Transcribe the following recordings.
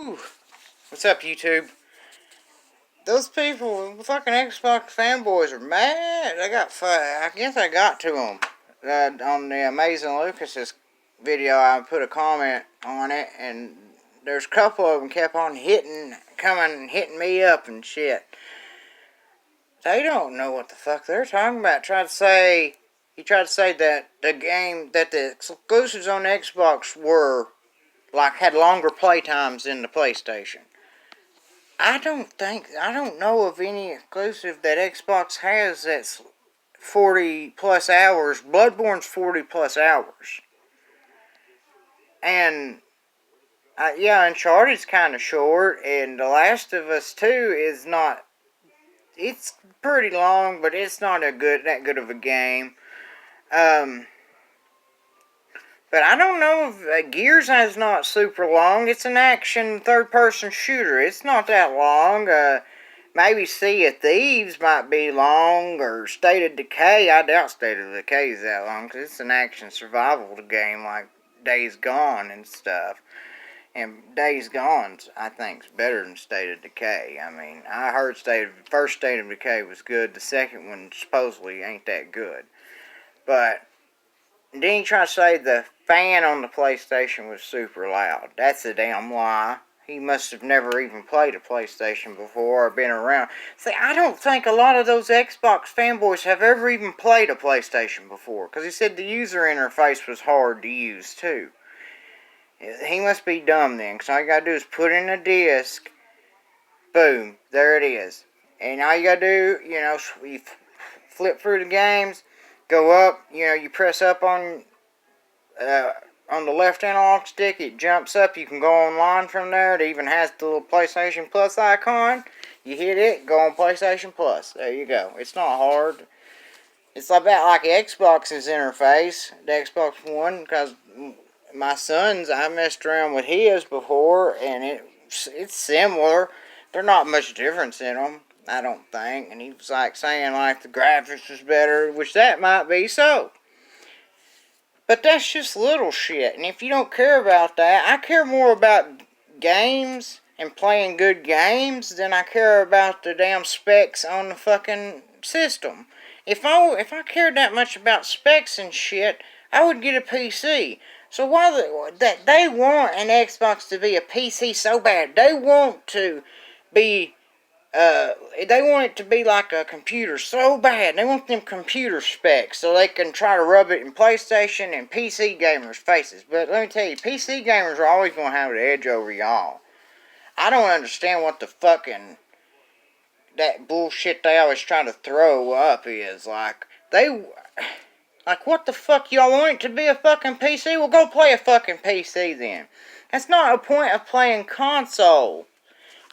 Whew. What's up, YouTube? Those people, fucking Xbox fanboys, are mad. I guess I got to them. On the Amazing Lucas's video, I put a comment on it, and there's a couple of them kept on hitting me up and shit. They don't know what the fuck they're talking about. He tried to say that the exclusives on Xbox had longer play times than the PlayStation. I don't know of any exclusive that Xbox has that's 40 plus hours. Bloodborne's 40 plus hours. And, yeah, Uncharted's kind of short, and The Last of Us 2 is not, it's pretty long, but it's not that good of a game. But I don't know if Gears is not super long. It's an action third-person shooter. It's not that long. Maybe Sea of Thieves might be long, or State of Decay. I doubt State of Decay is that long, because it's an action survival game like Days Gone and stuff. And Days Gone, I think, is better than State of Decay. I mean, I heard first State of Decay was good. The second one supposedly ain't that good. But then you try to say the fan on the PlayStation was super loud. That's a damn lie. He must have never even played a PlayStation before or been around. See, I don't think a lot of those Xbox fanboys have ever even played a PlayStation before. Because he said the user interface was hard to use, too. He must be dumb then. Because all you gotta do is put in a disc. Boom. There it is. And all you gotta do, you flip through the games. Go up, you press up on the left analog stick, it jumps up, you can go online from there. It even has the little PlayStation Plus icon. You hit it, go on PlayStation Plus. There you go. It's not hard. It's about like Xbox's interface, the Xbox One, because I messed around with his before, and it's similar. There's not much difference in them, I don't think. And he was like saying like the graphics was better, which that might be so. But that's just little shit. And if you don't care about that, I care more about games and playing good games than I care about the damn specs on the fucking system. If I cared that much about specs and shit, I would get a PC. So that they want an Xbox to be a PC so bad, they want to be they want it to be like a computer so bad. They want them computer specs so they can try to rub it in PlayStation and PC gamers' faces. But let me tell you, PC gamers are always going to have the edge over y'all. I don't understand what the fucking that bullshit they always try to throw up is. Like, what the fuck, y'all want it to be a fucking PC? Well, go play a fucking PC then. That's not a point of playing console.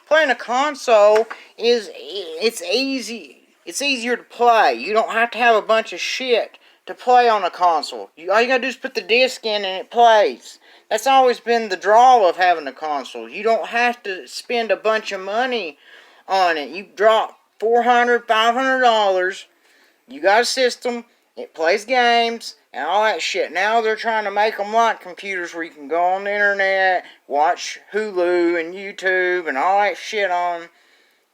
Playing a console it's easy. It's easier to play. You don't have to have a bunch of shit to play on a console. All you gotta do is put the disc in and it plays. That's always been the draw of having a console. You don't have to spend a bunch of money on it. You drop $400, $500. You got a system. It plays games and all that shit. Now they're trying to make them like computers where you can go on the internet, watch Hulu and YouTube and all that shit on.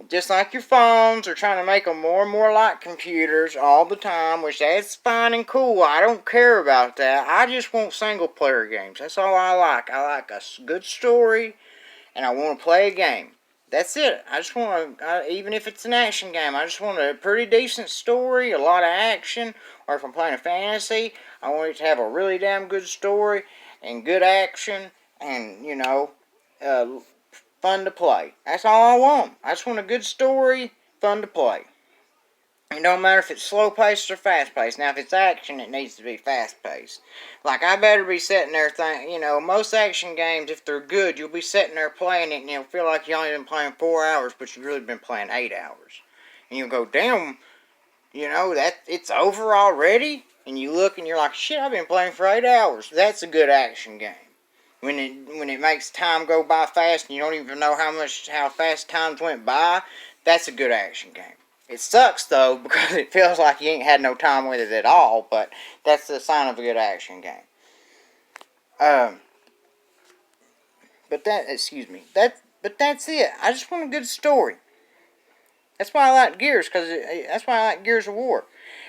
Just like your phones, they're trying to make them more and more like computers all the time, which that's fine and cool. I don't care about that. I just want single player games. That's all I like. I like a good story and I want to play a game. That's it. I just want even if it's an action game, I just want a pretty decent story, a lot of action. Or if I'm playing a fantasy, I want it to have a really damn good story and good action and, fun to play. That's all I want. I just want a good story, fun to play. It don't matter if it's slow-paced or fast-paced. Now, if it's action, it needs to be fast-paced. Like, I better be sitting there thinking, most action games, if they're good, you'll be sitting there playing it, and you'll feel like you only been playing 4 hours, but you've really been playing 8 hours. And you'll go, damn, that it's over already? And you look, and you're like, shit, I've been playing for 8 hours. That's a good action game. When it makes time go by fast, and you don't even know how fast times went by, that's a good action game. It sucks, though, because it feels like you ain't had no time with it at all, but that's the sign of a good action game. But that But that's it. I just want a good story. That's why I like Gears, because that's why I like Gears of War.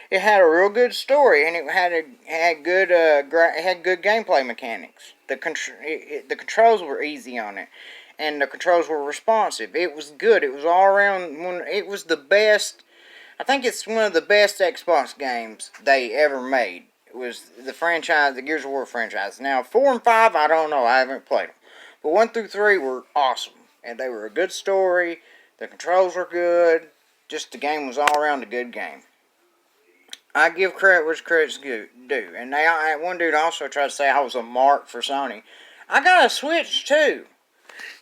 It had a real good story, and it had good gameplay mechanics. The controls were easy on it, and the controls were responsive. It was good. It was all around. It was the best. I think it's one of the best Xbox games they ever made. It was the Gears of War franchise. Now 4 and 5, I don't know. I haven't played them, but 1 through 3 were awesome, and they were a good story. The controls were good. Just the game was all around a good game. I give credit where credit's due. And one dude also tried to say I was a mark for Sony. I got a Switch too.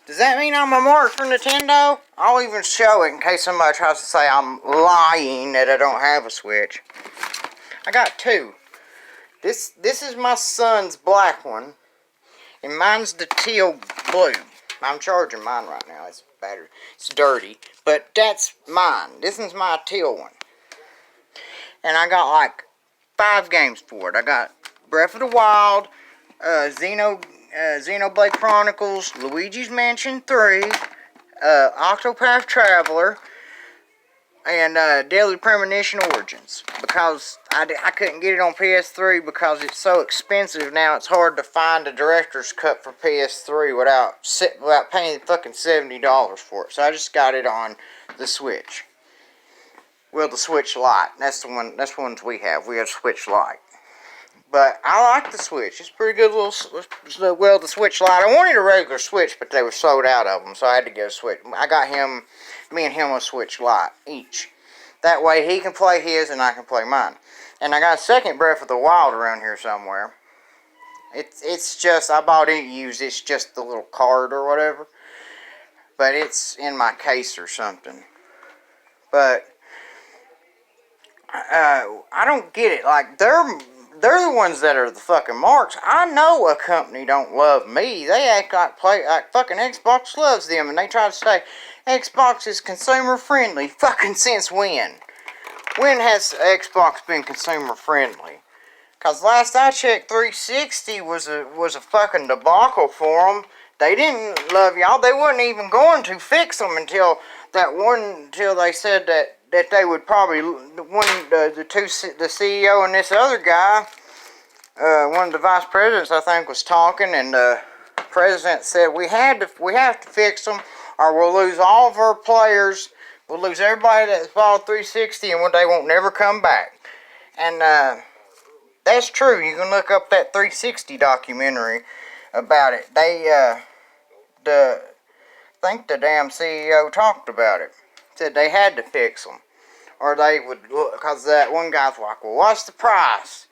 Does that mean I'm a mark for Nintendo? I'll even show it in case somebody tries to say I'm lying that I don't have a Switch. I got two. This is my son's black one, and mine's the teal blue. I'm charging mine right now. It's battered. It's dirty, but that's mine. This is my teal one. And I got like 5 games for it. I got Breath of the Wild, Xenoblade Chronicles, Luigi's Mansion 3, Octopath Traveler, and Daily Premonition Origins. Because I couldn't get it on PS3 because it's so expensive now. It's hard to find a director's cut for PS3 without paying fucking $70 for it. So I just got it on the Switch. Well, the Switch Lite. That's the ones we have. We have Switch Lite. But I like the Switch. It's pretty good the Switch Lite. I wanted a regular Switch, but they were sold out of them, so I had to get a Switch. I got me and him a Switch Lite each. That way he can play his and I can play mine. And I got a second Breath of the Wild around here somewhere. It's just, I bought it used. It's just the little card or whatever. But it's in my case or something. But I don't get it. Like, they're the ones that are the fucking marks. I know a company don't love me. They act like fucking Xbox loves them, and they try to say Xbox is consumer friendly. Fucking since when? When has Xbox been consumer friendly? Cause last I checked, 360 was a fucking debacle for them. They didn't love y'all. They wasn't even going to fix them until they said that they would probably, the CEO and this other guy, one of the vice presidents I think was talking, and the president said we have to fix them, or we'll lose all of our players. We'll lose everybody that's bought 360, and they won't never come back. And that's true. You can look up that 360 documentary about it. I think the damn CEO talked about it. Said they had to fix them. Or they would, because that one guy's like, well, what's the price?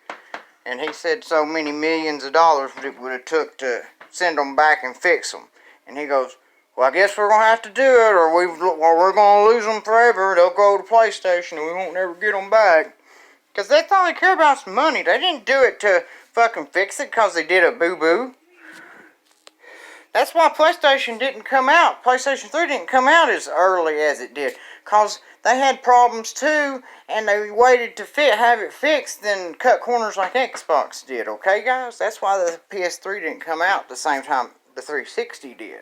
And he said so many millions of dollars it would have took to send them back and fix them. And he goes, well, I guess we're going to have to do it, or we're going to lose them forever. They'll go to PlayStation and we won't never get them back. Because that's all they care about is money. They didn't do it to fucking fix it because they did a boo-boo. That's why PlayStation didn't come out. PlayStation 3 didn't come out as early as it did. Because they had problems too, and they waited to have it fixed, then cut corners like Xbox did. Okay, guys? That's why the PS3 didn't come out the same time the 360 did.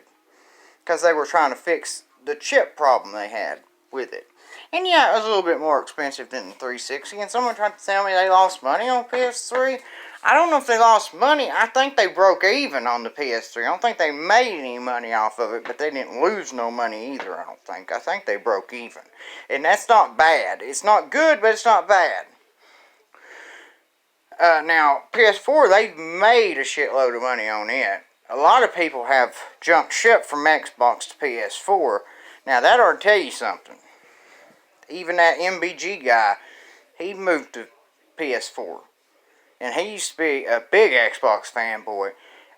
Because they were trying to fix the chip problem they had with it. And yeah, it was a little bit more expensive than the 360. And someone tried to tell me they lost money on PS3. I don't know if they lost money. I think they broke even on the PS3. I don't think they made any money off of it, but they didn't lose no money either, I don't think. I think they broke even. And that's not bad. It's not good, but it's not bad. Now, PS4, they made a shitload of money on it. A lot of people have jumped ship from Xbox to PS4. Now, that ought to tell you something. Even that MBG guy, he moved to PS4. And he used to be a big Xbox fanboy.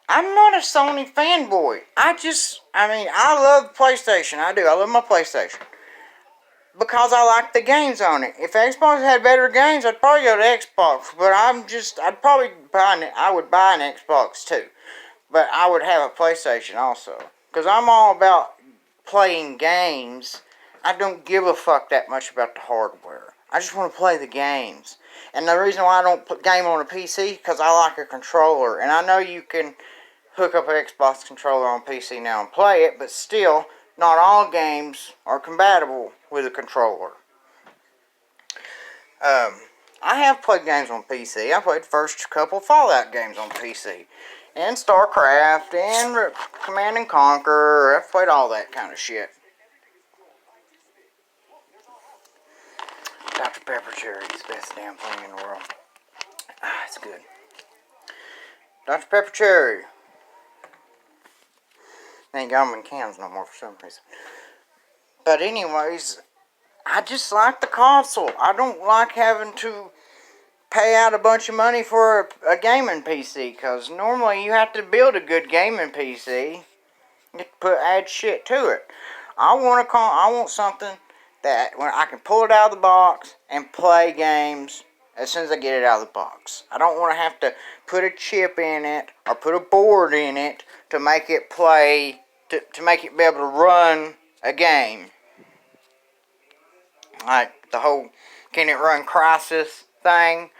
I'm not a Sony fanboy. I love PlayStation. I do. I love my PlayStation. Because I like the games on it. If Xbox had better games, I'd probably go to Xbox. But I would buy an Xbox too. But I would have a PlayStation also. Because I'm all about playing games. I don't give a fuck that much about the hardware. I just want to play the games. And the reason why I don't game on a PC, because I like a controller. And I know you can hook up an Xbox controller on PC now and play it, but still, not all games are compatible with a controller. I have played games on PC. I played the first couple Fallout games on PC. And StarCraft, and Command and Conquer. I've played all that kind of shit. Dr. Pepper Cherry is the best damn thing in the world. Ah, it's good. Dr. Pepper Cherry. They ain't got them in cans no more for some reason. But anyways, I just like the console. I don't like having to pay out a bunch of money for a gaming PC, because normally you have to build a good gaming PC. You have to add shit to it. I want something that when I can pull it out of the box and play games as soon as I get it out of the box. I don't want to have to put a chip in it or put a board in it to make it play, to make it be able to run a game. Like the whole, can it run Crysis thing?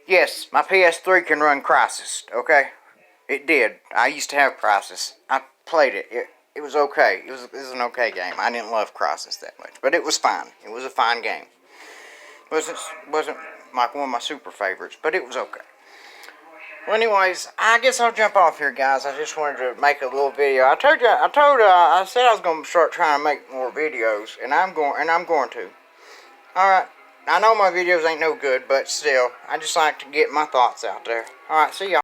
Yes, my PS3 can run Crysis, okay? It did. I used to have Crysis. I played it. It was okay. It was an okay game. I didn't love Crysis that much, but it was fine. It was a fine game. Wasn't like one of my super favorites, but it was okay. Well, anyways, I guess I'll jump off here, guys. I just wanted to make a little video. I said I was going to start trying to make more videos, and I'm going to. Alright, I know my videos ain't no good, but still, I just like to get my thoughts out there. Alright, see y'all.